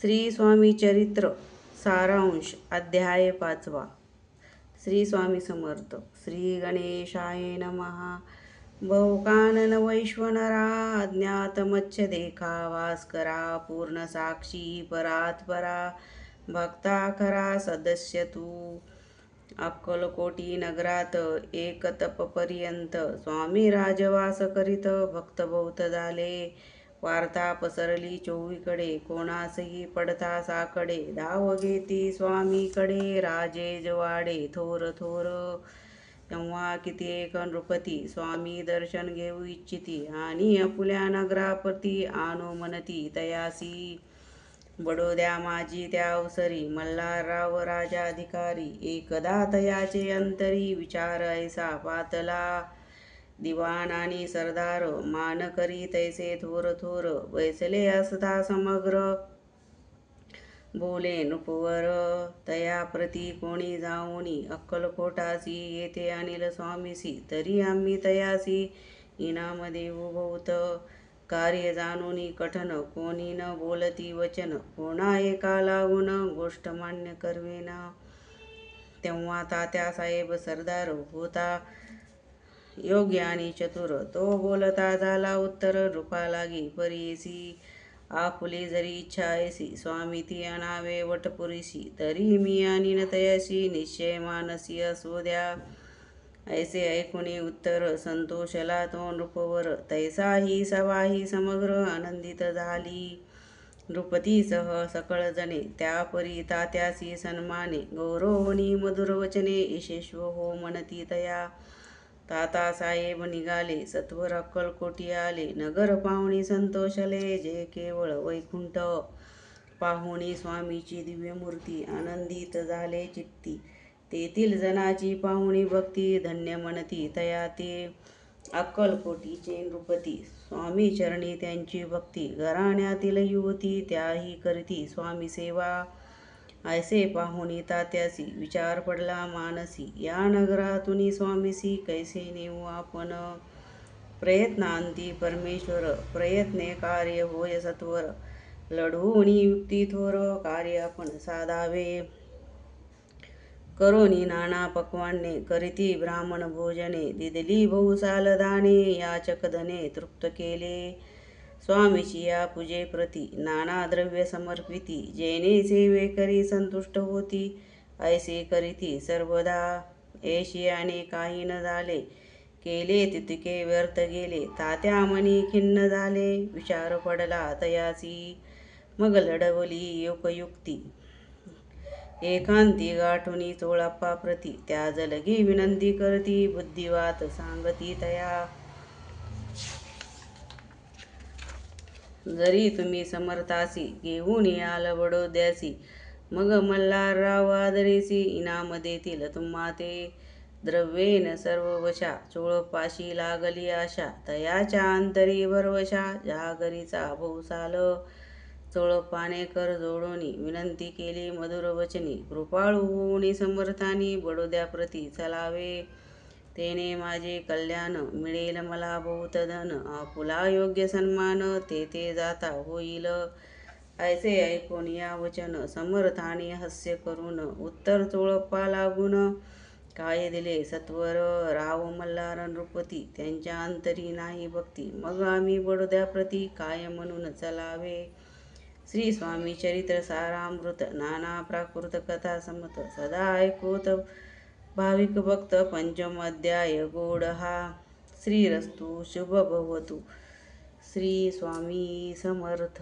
श्री स्वामी चरित्र सारांश अध्याय 5. श्री स्वामी समर्थ. श्री गणेशाय नमः. बहुकानन वैश्वनरा अज्ञात मत्स्य देखा वास करा पूर्ण साक्षी परात्परा भक्ता खरा सदस्य तू. अक्कलकोटी नगरात एक तपपर्यंत स्वामी राजवास करीत भक्त बहुत झाले. वार्ता पसरली चोहीकडे कोणासही पडता साकडे धाव घेती स्वामीकडे राजे जवाडे थोर थोर. तेव्हा कित्येक नृपती स्वामी दर्शन घेऊ इच्छिती आणि आपुल्या नगरापती आणो म्हणती तयासी. बडोद्या माझी त्या अवसरी मल्हारराव राजाधिकारी एकदा तयाचे अंतरी विचार ऐसा पातला. दिवाण आणि सरदार मान करी तैसे थोर थोर बैसले असता समग्र. बोले नृपवर तया प्रती कोणी जाऊनी अक्कलकोटासी येथे अनिल स्वामीसी तरी आम्ही तयासी इनाम देऊ बहुत. कार्य जाणूनी कठन कोणी न बोलती वचन कोणा एका लागून गोष्ट मान्य करवेन. तेव्हा तात्यासाहेब सरदार होता योग्य आणि चतुर तो बोलता झाला उत्तर नृपा लागी परीसी. आपुली जरी इच्छा ऐसी स्वामी ती अनावे वटपुरीसी तरी मी आणि न तयाशी निश्चय मानसी असू द्या. ऐसे ऐकुनी उत्तर संतोषला तो नृपवर तैसाही सवाही समग्र आनंदित झाली. नृपतीसह सकळ जणे त्यापरी तात्यासी सन्माने गौरवनी मधुर वचने यशस्व हो म्हणती तया. तातासाहेब निघाले सत्वर अक्कलकोटी आले नगर पाहुणी संतोषले जे केवळ वैकुंठ. पाहुणी स्वामीची दिव्य मूर्ती आनंदित झाले चित्ती तेथील जनाची पाहुणी भक्ती धन्य म्हणती तया ते. अक्कलकोटीचे नृपती स्वामी चरणी त्यांची भक्ती घराण्यातील युवती त्याही करती स्वामी सेवा. ऐसे पाहुणी तात्यासी विचार पडला मानसी या नगरातून स्वामीसी कैसे नेऊ आपण. प्रयत्नांती परमेश्वर प्रयत्ने कार्य होय सत्वर लढवूनी युक्ती थोर कार्य आपण साधावे. करोनी नाना पक्वाने करीती ब्राह्मण भोजने दिदली बहुसाल दाने याचक धने तृप्त केले. स्वामीची या पूजे प्रती नाना द्रव्य समर्पिती जेणे सेवे करी संतुष्ट होती ऐसे करीती सर्वदा. ऐशियाने काही न झाले केले तितके व्यर्थ गेले तात्या मनी खिन्न झाले विचार पडला तयासी. मग लढवली योगयुक्ती एकांती गाठुनी चोळप्पा प्रती त्या जलगी विनंती करती बुद्धिवात सांगती तया. जरी तुम्ही समर्थासी घेऊन याल बडोद्यासी मग मल्हारराव आदरीसी इनाम देतील तुम्हा ते. द्रव्येन सर्व वशा चोळपाशी लागली आशा तयाच्या अंतरी भरवशा जहागरीचा बहुसाल. चोळपाने कर जोडोनी विनंती केली मधुर वचनी कृपाळू होऊनी समर्थानी बडोद्याप्रती चलावे. तेने माझे कल्याण मिळेल मला बहुत धन आपुला योग्य सन्मान तेथे जाता होईल. ऐसे ऐकून या वचन समर्थाने हास्य करून उत्तर चोळप्पा लागून काय दिले सत्वर राव मल्हार नृपती त्यांच्या अंतरी नाही भक्ती मग आम्ही बडोद्याप्रती काय म्हणून चलावे. श्री स्वामी चरित्र सारामृत नाना प्राकृत कथा समत सदा ऐकोत भाविक भक्त. पंचम अध्याय गोड हा. श्रीरस्तु शुभ भवतु. श्री स्वामी समर्थ.